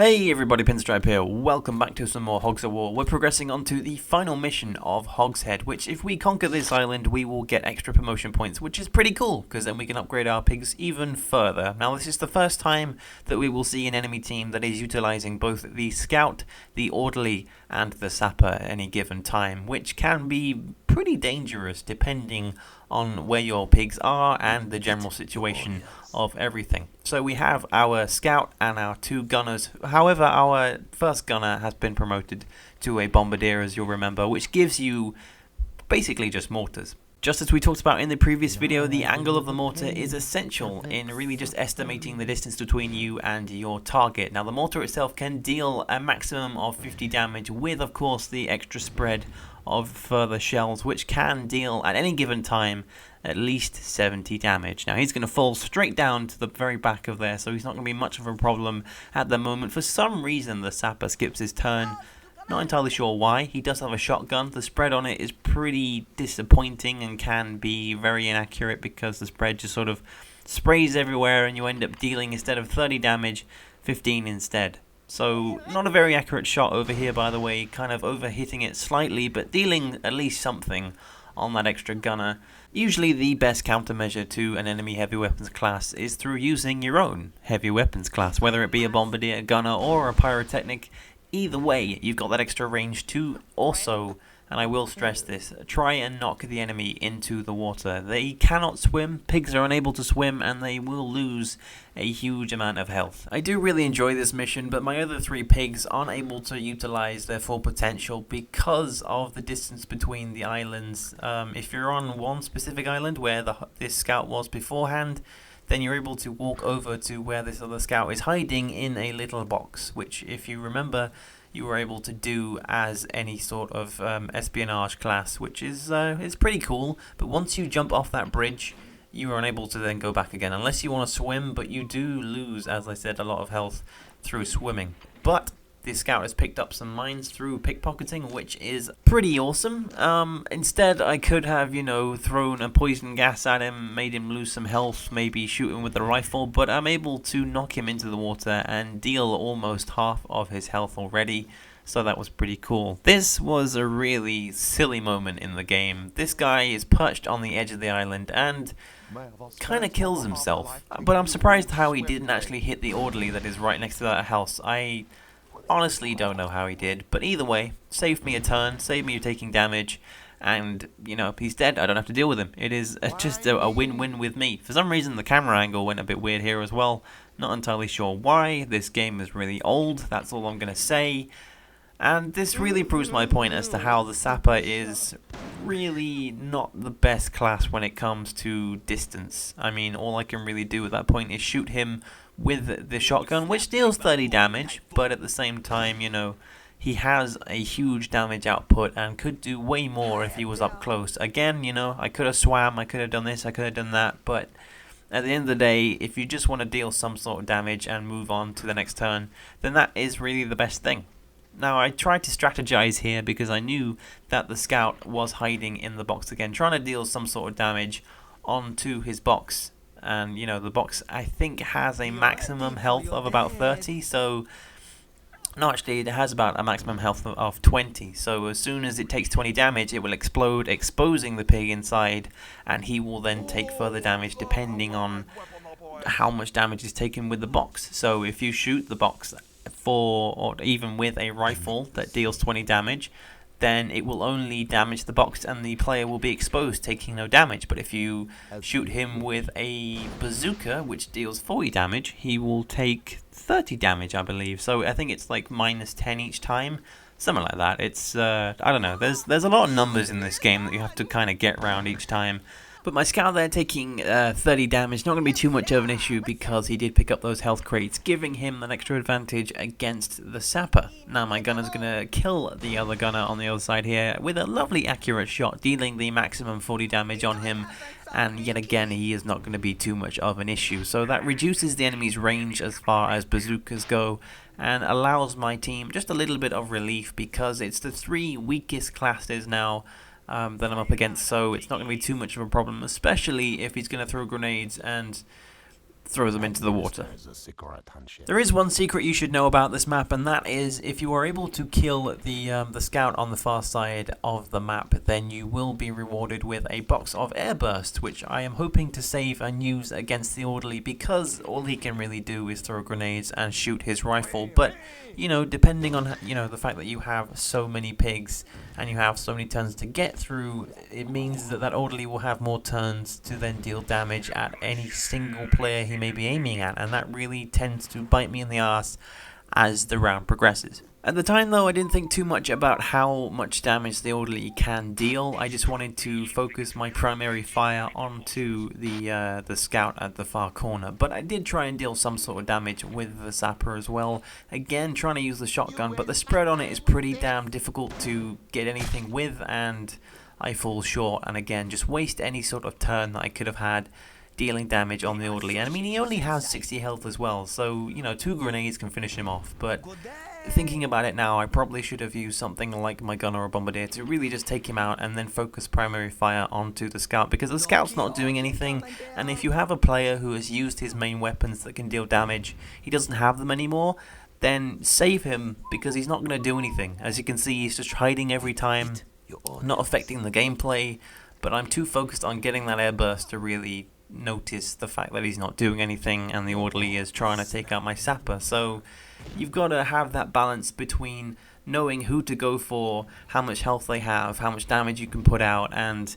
Hey everybody, Pinstripe here. Welcome back to some more Hogs of War. We're progressing on to the final mission of Hogshead, which if we conquer this island, we will get extra promotion points, which is pretty cool, because then we can upgrade our pigs even further. Now this is the first time that we will see an enemy team that is utilizing both the scout, the orderly, and the sapper at any given time, which can be pretty dangerous depending on where your pigs are and the general situation of everything. So we have our scout and our two gunners. However, our first gunner has been promoted to a bombardier, as you'll remember, which gives you basically just mortars. Just as we talked about in the previous video, the angle of the mortar is essential in really just estimating the distance between you and your target. Now the mortar itself can deal a maximum of 50 damage with, of course, the extra spread of further shells, which can deal at any given time at least 70 damage. Now he's going to fall straight down to the very back of there, so he's not going to be much of a problem at the moment. For some reason the sapper skips his turn. Not entirely sure why. He does have a shotgun. The spread on it is pretty disappointing and can be very inaccurate because the spread just sort of sprays everywhere and you end up dealing, instead of 30 damage, 15 instead. So not a very accurate shot over here, by the way, kind of overhitting it slightly, but dealing at least something on that extra gunner. Usually the best countermeasure to an enemy heavy weapons class is through using your own heavy weapons class, whether it be a bombardier, gunner, or a pyrotechnic. Either way, you've got that extra range to also, and I will stress this, try and knock the enemy into the water. They cannot swim, pigs are unable to swim, and they will lose a huge amount of health. I do really enjoy this mission, but my other three pigs aren't able to utilize their full potential because of the distance between the islands. If you're on one specific island where this scout was beforehand, then you're able to walk over to where this other scout is hiding in a little box, which, if you remember, you were able to do as any sort of espionage class, which is pretty cool. But once you jump off that bridge, you are unable to then go back again, unless you want to swim, but you do lose, as I said, a lot of health through swimming. But this scout has picked up some mines through pickpocketing, which is pretty awesome. Instead, I could have, thrown a poison gas at him, made him lose some health, maybe shoot him with the rifle, but I'm able to knock him into the water and deal almost half of his health already. So that was pretty cool. This was a really silly moment in the game. This guy is perched on the edge of the island and kind of kills himself. But I'm surprised how he didn't actually hit the orderly that is right next to that house. I honestly don't know how he did, but either way, saved me a turn, saved me taking damage, and, he's dead. I don't have to deal with him. It is just a win-win with me. For some reason, the camera angle went a bit weird here as well. Not entirely sure why. This game is really old, that's all I'm going to say. And this really proves my point as to how the sapper is really not the best class when it comes to distance. I mean, all I can really do at that point is shoot him with the shotgun, which deals 30 damage, but at the same time, he has a huge damage output and could do way more if he was up close. Again, I could have swam, I could have done this, I could have done that, but at the end of the day, if you just want to deal some sort of damage and move on to the next turn, then that is really the best thing. Now, I tried to strategize here because I knew that the scout was hiding in the box again, trying to deal some sort of damage onto his box. And, the box, I think, has a maximum health of about 30, so... No, actually, it has about a maximum health of 20, so as soon as it takes 20 damage, it will explode, exposing the pig inside, and he will then take further damage depending on how much damage is taken with the box. So if you shoot the box or even with a rifle that deals 20 damage, then it will only damage the box and the player will be exposed, taking no damage. But if you shoot him with a bazooka, which deals 40 damage, he will take 30 damage, I believe. So I think it's like minus 10 each time, something like that. It's, I don't know, there's a lot of numbers in this game that you have to kind of get around each time. But my scout there taking 30 damage, not going to be too much of an issue because he did pick up those health crates, giving him an extra advantage against the sapper. Now my gunner's going to kill the other gunner on the other side here with a lovely accurate shot, dealing the maximum 40 damage on him. And yet again, he is not going to be too much of an issue. So that reduces the enemy's range as far as bazookas go and allows my team just a little bit of relief because it's the three weakest classes now that I'm up against, so it's not going to be too much of a problem, especially if he's going to throw grenades and throw them into the water. There is one secret you should know about this map, and that is if you are able to kill the scout on the far side of the map, then you will be rewarded with a box of airburst, which I am hoping to save and use against the orderly, because all he can really do is throw grenades and shoot his rifle. But you know, depending on the fact that you have so many pigs and you have so many turns to get through, it means that that orderly will have more turns to then deal damage at any single player he may be aiming at, and that really tends to bite me in the ass as the round progresses. At the time though, I didn't think too much about how much damage the orderly can deal. I just wanted to focus my primary fire onto the scout at the far corner, but I did try and deal some sort of damage with the sapper as well. Again, trying to use the shotgun, but the spread on it is pretty damn difficult to get anything with, and I fall short, and again just waste any sort of turn that I could have had dealing damage on the orderly. And I mean, he only has 60 health as well, so you know, 2 grenades can finish him off. But thinking about it now, I probably should have used something like my gunner or bombardier to really just take him out and then focus primary fire onto the scout, because the scout's not doing anything, and if you have a player who has used his main weapons that can deal damage, he doesn't have them anymore, then save him, because he's not going to do anything. As you can see, he's just hiding every time, not affecting the gameplay, but I'm too focused on getting that airburst to really notice the fact that he's not doing anything and the orderly is trying to take out my sapper. So you've got to have that balance between knowing who to go for, how much health they have, how much damage you can put out, and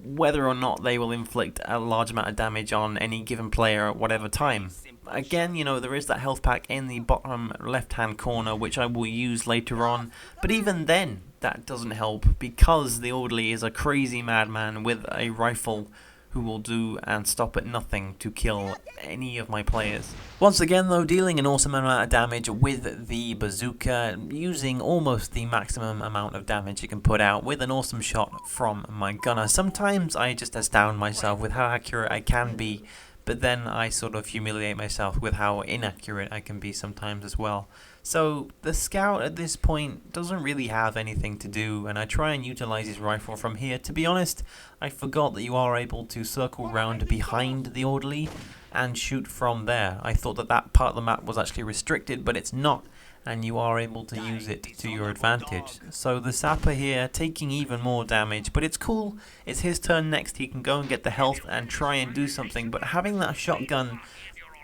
whether or not they will inflict a large amount of damage on any given player at whatever time. Again, you know, there is that health pack in the bottom left hand corner which I will use later on, but even then that doesn't help, because the orderly is a crazy madman with a rifle who will do and stop at nothing to kill any of my players. Once again though, dealing an awesome amount of damage with the bazooka, using almost the maximum amount of damage it can put out with an awesome shot from my gunner. Sometimes I just astound myself with how accurate I can be, but then I sort of humiliate myself with how inaccurate I can be sometimes as well. So the scout at this point doesn't really have anything to do, and I try and utilize his rifle from here. To be honest, I forgot that you are able to circle round behind the orderly and shoot from there. I thought that that part of the map was actually restricted, but it's not, and you are able to use it to your advantage. So the sapper here taking even more damage, but it's cool. It's his turn next. He can go and get the health and try and do something, but having that shotgun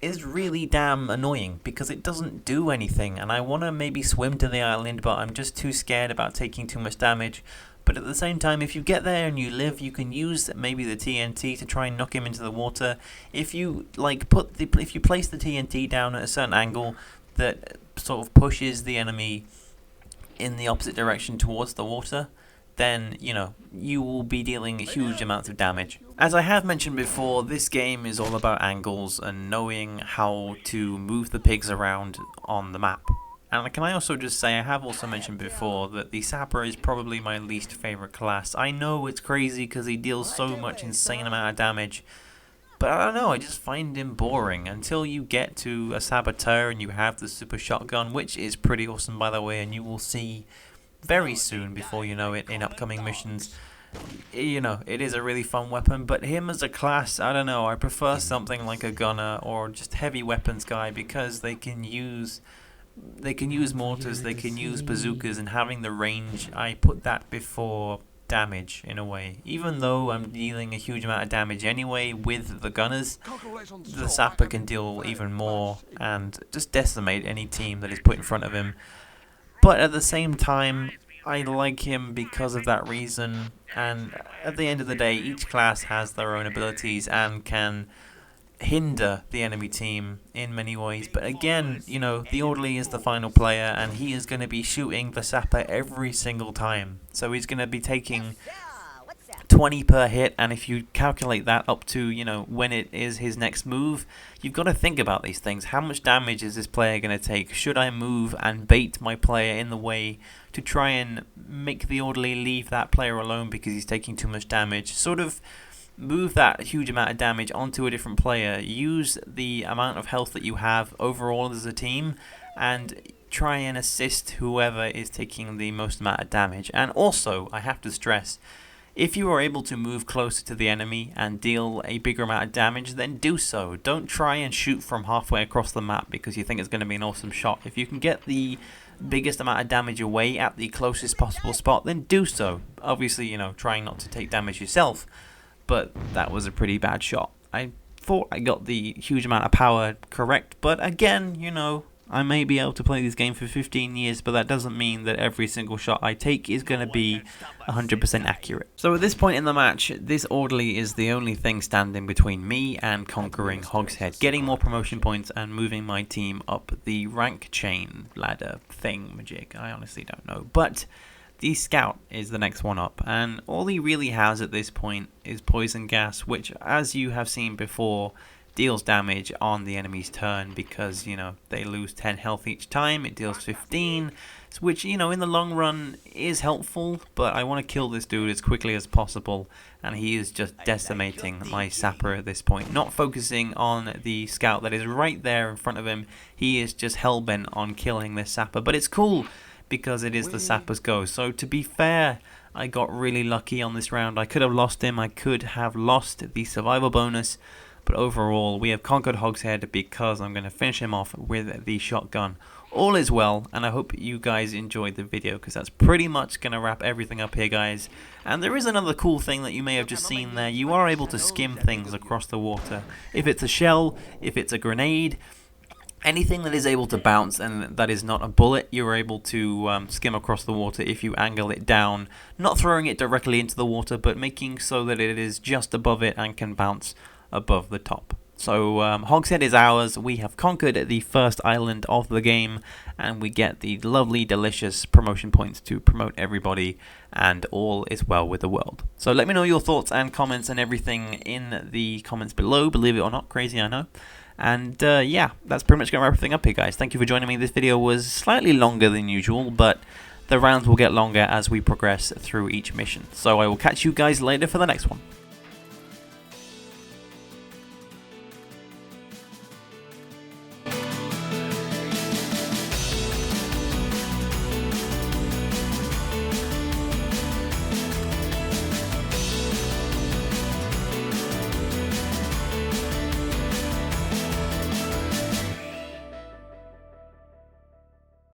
is really damn annoying because it doesn't do anything, and I want to maybe swim to the island, but I'm just too scared about taking too much damage. But at the same time, if you get there and you live, you can use maybe the TNT to try and knock him into the water. If you if you place the TNT down at a certain angle that sort of pushes the enemy in the opposite direction towards the water, then, you know, you will be dealing huge amounts of damage. As I have mentioned before, this game is all about angles and knowing how to move the pigs around on the map. And can I also just say, I have also mentioned before that the sapper is probably my least favourite class. I know it's crazy because he deals so much insane amount of damage, but I don't know, I just find him boring until you get to a saboteur and you have the super shotgun, which is pretty awesome by the way, and you will see very soon, before you know it, in upcoming missions. You know, it is a really fun weapon, but him as a class, I don't know, I prefer something like a gunner or just heavy weapons guy, because they can use mortars, they can use bazookas, and having the range, I put that before damage in a way. Even though I'm dealing a huge amount of damage anyway with the gunners, the sapper can deal even more and just decimate any team that is put in front of him. But at the same time, I like him because of that reason, and at the end of the day, each class has their own abilities and can hinder the enemy team in many ways. But again, you know, the orderly is the final player, and he is going to be shooting the sapper every single time. So he's going to be taking 20 per hit, and if you calculate that up to, you know, when it is his next move, you've got to think about these things. How much damage is this player going to take? Should I move and bait my player in the way to try and make the orderly leave that player alone because he's taking too much damage? Sort of move that huge amount of damage onto a different player, use the amount of health that you have overall as a team, and try and assist whoever is taking the most amount of damage. And also, I have to stress, If you are able to move closer to the enemy and deal a bigger amount of damage, then do so. Don't try and shoot from halfway across the map because you think it's going to be an awesome shot. If you can get the biggest amount of damage away at the closest possible spot, then do so. Obviously, you know, trying not to take damage yourself, but that was a pretty bad shot. I thought I got the huge amount of power correct, but again, you know, I may be able to play this game for 15 years, but that doesn't mean that every single shot I take is going to be 100% accurate. So at this point in the match, this orderly is the only thing standing between me and conquering Hogshead, getting more promotion points and moving my team up the rank chain ladder thing-majig. I honestly don't know, but the scout is the next one up, and all he really has at this point is poison gas, which, as you have seen before, deals damage on the enemy's turn because, you know, they lose 10 health each time. It deals 15, which, you know, in the long run is helpful, but I want to kill this dude as quickly as possible, and he is just decimating my sapper at this point, not focusing on the scout that is right there in front of him. He is just hellbent on killing this sapper, but it's cool because it is the sapper's go. So to be fair, I got really lucky on this round. I could have lost him, I could have lost the survival bonus, but overall, we have conquered Hogshead because I'm going to finish him off with the shotgun. All is well, and I hope you guys enjoyed the video, because that's pretty much going to wrap everything up here, guys. And there is another cool thing that you may have just seen there. You are able to skim things across the water. If it's a shell, if it's a grenade, anything that is able to bounce and that is not a bullet, you're able to skim across the water if you angle it down. Not throwing it directly into the water, but making so that it is just above it and can bounce above the top. So Hogshead is ours. We have conquered the first island of the game, and we get the lovely, delicious promotion points to promote everybody, and all is well with the world. So let me know your thoughts and comments and everything in the comments below. Believe it or not, crazy I know. And yeah, that's pretty much going to wrap everything up here, guys. Thank you for joining me. This video was slightly longer than usual, but the rounds will get longer as we progress through each mission. So I will catch you guys later for the next one.